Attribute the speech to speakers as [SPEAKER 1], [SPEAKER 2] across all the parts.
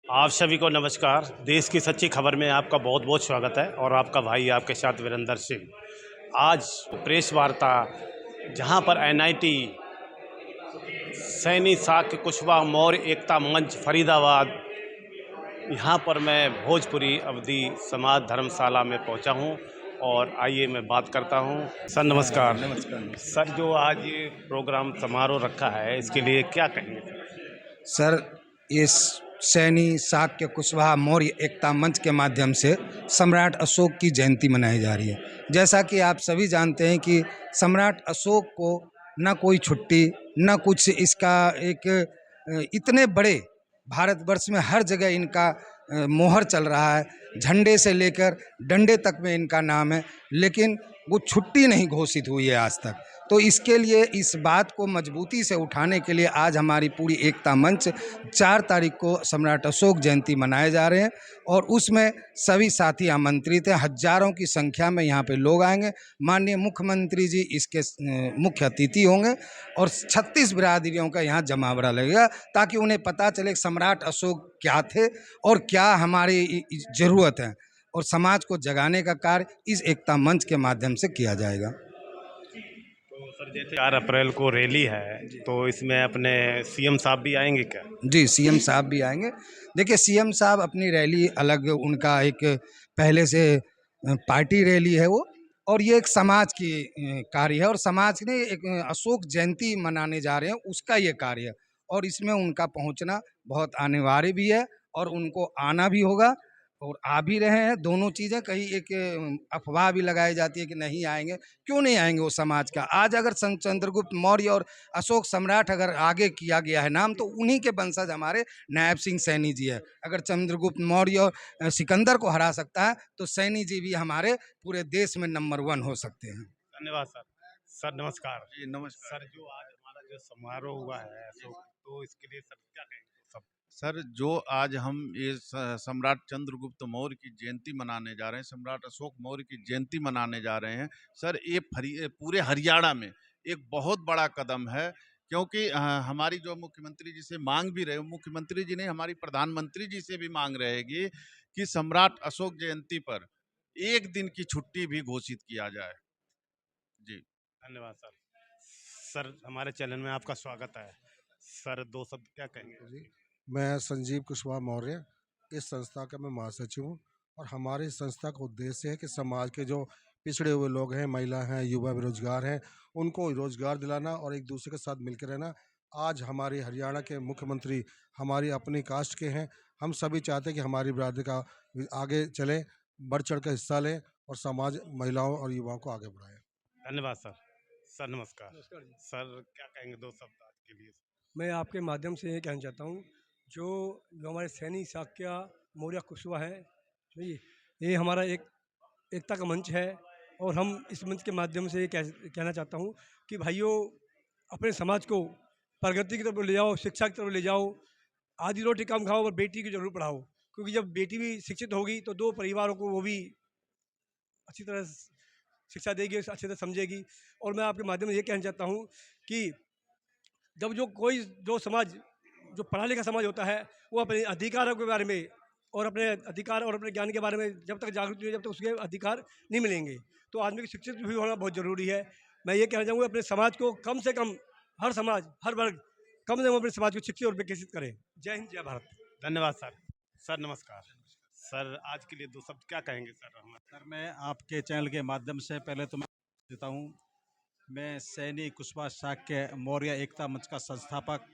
[SPEAKER 1] आप सभी को नमस्कार। देश की सच्ची खबर में आपका बहुत बहुत स्वागत है और आपका भाई आपके साथ वीरेंद्र सिंह। आज प्रेस वार्ता जहां पर एनआईटी, सैनी, साक्य, कुशवाहा, मौर्य एकता मंच, फरीदाबाद, यहां पर मैं भोजपुरी अवधी समाज धर्मशाला में पहुंचा हूं और आइए मैं बात करता हूं। सर नमस्कार।
[SPEAKER 2] नमस्कार, नमस्कार।
[SPEAKER 1] सर, जो आज ये प्रोग्राम समारोह रखा है इसके लिए क्या कहेंगे?
[SPEAKER 2] सर, इस सैनी, शाक्य, कुशवाहा, मौर्य एकता मंच के माध्यम से सम्राट अशोक की जयंती मनाई जा रही है। जैसा कि आप सभी जानते हैं कि सम्राट अशोक को ना कोई छुट्टी, ना कुछ इसका एक इतने बड़े भारतवर्ष में हर जगह इनका मोहर चल रहा है। झंडे से लेकर डंडे तक में इनका नाम है, लेकिन वो छुट्टी नहीं घोषित हुई है आज तक। तो इसके लिए, इस बात को मजबूती से उठाने के लिए आज हमारी पूरी एकता मंच 4 तारीख को सम्राट अशोक जयंती मनाए जा रहे हैं और उसमें सभी साथी आमंत्रित हैं। हजारों की संख्या में यहाँ पे लोग आएंगे। माननीय मुख्यमंत्री जी इसके मुख्य अतिथि होंगे और 36 बिरादरियों का यहाँ जमावड़ा लगेगा, ताकि उन्हें पता चले सम्राट अशोक क्या थे और क्या हमारी ज़रूरत है, और समाज को जगाने का कार्य इस एकता मंच के माध्यम से किया जाएगा।
[SPEAKER 1] तो सर, जैसे 4 अप्रैल को रैली है तो इसमें अपने सीएम साहब भी आएंगे क्या?
[SPEAKER 2] जी, सीएम साहब भी आएंगे। देखिए, सीएम साहब अपनी रैली अलग, उनका एक पहले से पार्टी रैली है वो, और ये एक समाज की कार्य है, और समाज ने एक अशोक जयंती मनाने जा रहे हैं, उसका ये कार्य है, और इसमें उनका पहुंचना बहुत अनिवार्य भी है और उनको आना भी होगा, और आ भी रहे हैं। दोनों चीज़ें, कहीं एक अफवाह भी लगाई जाती है कि नहीं आएंगे। क्यों नहीं आएंगे? वो समाज का आज अगर चंद्रगुप्त मौर्य और अशोक सम्राट अगर आगे किया गया है नाम, तो उन्हीं के वंशज हमारे नायब सिंह सैनी जी है। अगर चंद्रगुप्त मौर्य और सिकंदर को हरा सकता है, तो सैनी जी भी हमारे पूरे देश में नंबर 1 हो सकते हैं।
[SPEAKER 1] धन्यवाद सर। सर नमस्कार।
[SPEAKER 2] जी, नमस्कार।
[SPEAKER 1] सर, जो आज हमारा जो समारोह हुआ है अशोक, तो इसके लिए सर क्या कहेंगे सब?
[SPEAKER 3] सर, जो आज हम ये सम्राट चंद्रगुप्त मौर्य की जयंती मनाने जा रहे हैं, सम्राट अशोक मौर्य की जयंती मनाने जा रहे हैं, सर, ये पूरे हरियाणा में एक बहुत बड़ा कदम है। क्योंकि हमारी जो मुख्यमंत्री जी से मांग भी रहे, मुख्यमंत्री जी ने हमारी प्रधानमंत्री जी से भी मांग रहेगी कि सम्राट अशोक जयंती पर एक दिन की छुट्टी भी घोषित किया जाए। जी,
[SPEAKER 1] धन्यवाद सर। सर, हमारे चैनल में आपका स्वागत है। सर, 2 शब्द क्या कहेंगे?
[SPEAKER 4] जी, मैं संजीव कुशवाहा मौर्य, इस संस्था का मैं महासचिव हूँ, और हमारी संस्था का उद्देश्य है कि समाज के जो पिछड़े हुए लोग हैं, महिला हैं, युवा बेरोजगार हैं, उनको रोजगार दिलाना और एक दूसरे के साथ मिलकर रहना। आज हमारे हरियाणा के मुख्यमंत्री हमारी अपनी कास्ट के हैं। हम सभी चाहते हैं कि हमारी बिरादरी का आगे चले, बढ़ चढ़ कर हिस्सा लें और समाज, महिलाओं और युवाओं को आगे बढ़ाएं।
[SPEAKER 1] धन्यवाद सर। सर नमस्कार।
[SPEAKER 5] नमस्कार जी।
[SPEAKER 1] सर, क्या कहेंगे 2 शब्द आज के लिए?
[SPEAKER 5] मैं आपके माध्यम से ये कहना चाहता हूँ, जो जो हमारे सैनी, शाक्य, मौर्य, कुशवाहा है, समझिए, ये हमारा एक एकता का मंच है, और हम इस मंच के माध्यम से ये कहना चाहता हूँ कि भाइयों, अपने समाज को प्रगति की तरफ ले जाओ, शिक्षा की तरफ ले जाओ। आधी रोटी कम खाओ और बेटी की जरूर पढ़ाओ, क्योंकि जब बेटी भी शिक्षित होगी तो 2 परिवारों को वो भी अच्छी तरह शिक्षा देगी, अच्छी तरह समझेगी। और मैं आपके माध्यम से ये कहना चाहता हूँ कि जब जो समाज, जो पढ़ा लिखा समाज होता है, वो अपने अधिकारों के बारे में और अपने अधिकार और अपने ज्ञान के बारे में जब तक जागरूक नहीं है, जब तक उसके अधिकार नहीं मिलेंगे। तो आदमी की शिक्षित भी होना बहुत ज़रूरी है। मैं ये कहना चाहूँगा, अपने समाज को कम से कम, हर समाज, हर वर्ग कम से कम अपने समाज को शिक्षित और विकसित करें। जय हिंद, जय भारत।
[SPEAKER 1] धन्यवाद सर। सर नमस्कार। सर, आज के लिए 2 शब्द क्या कहेंगे सर?
[SPEAKER 6] सर, मैं आपके चैनल के माध्यम से पहले तो मैं देता हूँ, मैं सैनी, कुशवाहा, शाक्य, मौर्य एकता मंच का संस्थापक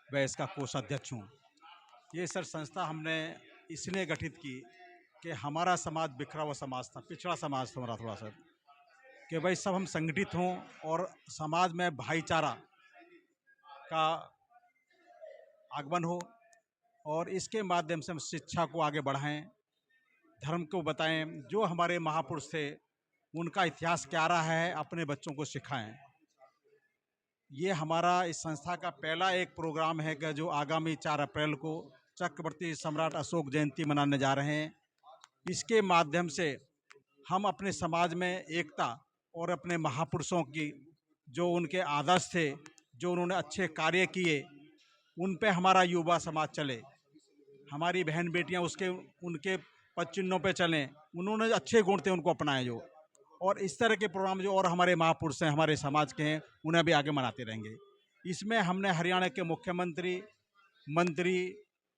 [SPEAKER 6] व इसका कोषाध्यक्ष हूँ। ये सर संस्था हमने इसलिए गठित की कि हमारा समाज बिखरा हुआ समाज था, पिछड़ा समाज था हमारा थोड़ा सा, कि भाई सब हम संगठित हों और समाज में भाईचारा का आगमन हो, और इसके माध्यम से हम शिक्षा को आगे बढ़ाएं, धर्म को बताएं, जो हमारे महापुरुष थे उनका इतिहास क्या रहा है अपने बच्चों को सिखाएं। ये हमारा इस संस्था का पहला एक प्रोग्राम है कि जो आगामी 4 अप्रैल को चक्रवर्ती सम्राट अशोक जयंती मनाने जा रहे हैं। इसके माध्यम से हम अपने समाज में एकता और अपने महापुरुषों की जो उनके आदर्श थे, जो उन्होंने अच्छे कार्य किए, उन पे हमारा युवा समाज चले। हमारी बहन बेटियां उसके उनके पद चिन्हों पे चलें, उन्होंने अच्छे गुण थे उनको अपनाए जो, और इस तरह के प्रोग्राम जो और हमारे महापुरुष हैं हमारे समाज के हैं उन्हें भी आगे मनाते रहेंगे। इसमें हमने हरियाणा के मुख्यमंत्री, मंत्री,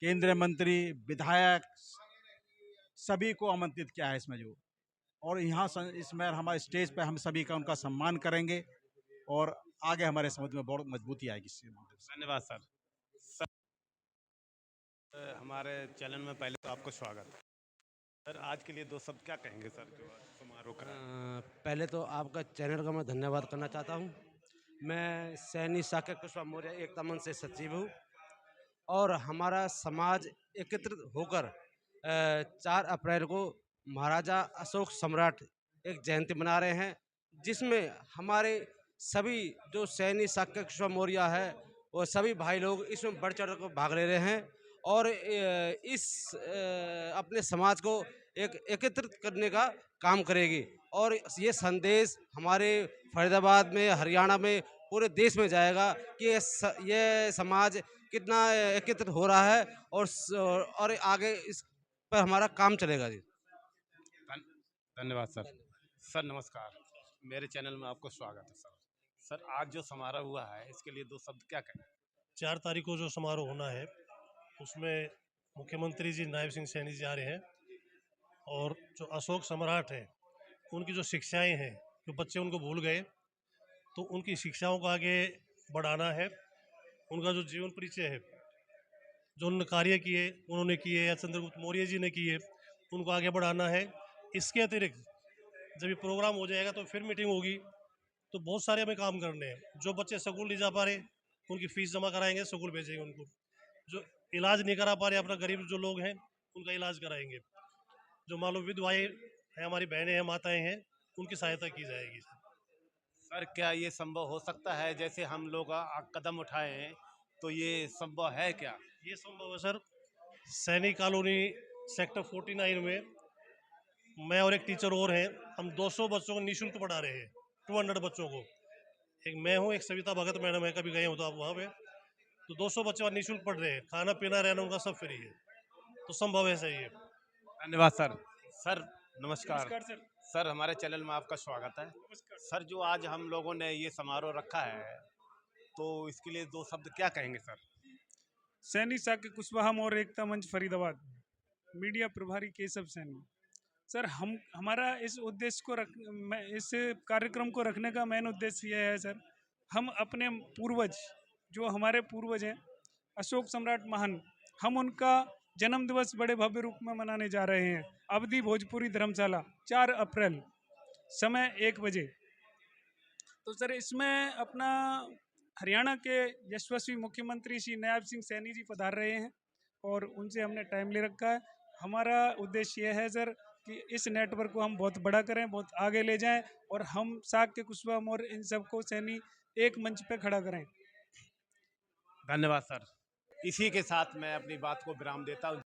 [SPEAKER 6] केंद्रीय मंत्री, विधायक सभी को आमंत्रित किया है इसमें जो, और यहाँ इसमें हमारे स्टेज पे हम सभी का उनका सम्मान करेंगे और आगे हमारे समाज में बहुत मजबूती आएगी इससे।
[SPEAKER 1] धन्यवाद सर। सर हमारे चैनल में पहले तो आपको स्वागत है सर। आज के लिए दो शब्द क्या कहेंगे सर जो आज समारोह करा है?
[SPEAKER 7] पहले तो आपका चैनल का मैं धन्यवाद करना चाहता हूँ। मैं सैनी साक्य कुशवाहा मौर्य एकता मंच से सचिव हूँ और हमारा समाज एकत्रित होकर 4 अप्रैल को महाराजा अशोक सम्राट एक जयंती मना रहे हैं, जिसमें हमारे सभी जो सैनी साक्य कुशवाहा मौर्य है वो सभी भाई लोग इसमें बढ़ चढ़ कर भाग ले रहे हैं और इस अपने समाज को एक एकत्रित करने का काम करेगी और ये संदेश हमारे फरीदाबाद में, हरियाणा में, पूरे देश में जाएगा कि ये समाज कितना एकत्रित हो रहा है और आगे इस पर हमारा काम चलेगा जी।
[SPEAKER 1] धन्यवाद सर। सर नमस्कार, मेरे चैनल में आपको स्वागत है सर। सर आज जो समारोह हुआ है इसके लिए दो शब्द क्या कहें?
[SPEAKER 8] 4 तारीख को जो समारोह होना है उसमें मुख्यमंत्री जी नायब सिंह सैनी जी आ रहे हैं और जो अशोक सम्राट हैं उनकी जो शिक्षाएं हैं, जो बच्चे उनको भूल गए तो उनकी शिक्षाओं को आगे बढ़ाना है। उनका जो जीवन परिचय है, जो उन्होंने कार्य किए उन्होंने किए या चंद्रगुप्त मौर्य जी ने किए, उनको आगे बढ़ाना है। इसके अतिरिक्त जब ये प्रोग्राम हो जाएगा तो फिर मीटिंग होगी, तो बहुत सारे हमें काम करने हैं। जो बच्चे स्कूल नहीं जा पा रहे उनकी फीस जमा कराएंगे, स्कूल भेजेंगे उनको। जो इलाज नहीं करा पा रहे अपना गरीब जो लोग हैं उनका इलाज कराएंगे। जो मान लो विधवाएं हैं, हमारी बहनें हैं, माताएं हैं, उनकी सहायता की जाएगी।
[SPEAKER 1] सर क्या ये संभव हो सकता है जैसे हम लोग कदम उठाए हैं तो ये संभव है क्या?
[SPEAKER 8] ये संभव है सर। सैनिक कॉलोनी सेक्टर 49 में मैं और एक टीचर और हैं, हम 200 बच्चों को निःशुल्क पढ़ा रहे हैं। 200 बच्चों को, एक मैं हूँ, एक सविता भगत मैडम है, कभी गए हो तो आप वहाँ पे। तो 200 बच्चे वहाँ निःशुल्क पढ़ रहे हैं, खाना पीना रहना उनका सब फ्री है, तो संभव है सही है।
[SPEAKER 1] धन्यवाद सर। सर नमस्कार।
[SPEAKER 8] नमस्कार सर।
[SPEAKER 1] सर हमारे चैनल में आपका स्वागत है। सर जो आज हम लोगों ने ये समारोह रखा है तो इसके लिए दो शब्द क्या कहेंगे सर?
[SPEAKER 9] सैनी साक्य कुशवाहा मौर्य एकता मंच फरीदाबाद, मीडिया प्रभारी केशव सैनी। सर हमारा इस उद्देश्य को इस कार्यक्रम को रखने का मेन उद्देश्य यह है सर, हम अपने पूर्वज, जो हमारे पूर्वज हैं अशोक सम्राट महान, हम उनका जन्म दिवस बड़े भव्य रूप में मनाने जा रहे हैं। अवधि भोजपुरी धर्मशाला 4 अप्रैल, समय 1 बजे। तो सर इसमें अपना हरियाणा के यशस्वी मुख्यमंत्री श्री नायब सिंह सैनी जी पधार रहे हैं और उनसे हमने टाइम ले रखा है। हमारा उद्देश्य यह है सर कि इस नेटवर्क को हम बहुत बड़ा करें, बहुत आगे ले जाएं और हम साक्य कुशवाहा मौर्य इन सबको सैनी एक मंच पे खड़ा करें।
[SPEAKER 1] धन्यवाद सर। इसी के साथ मैं अपनी बात को विराम देता हूँ।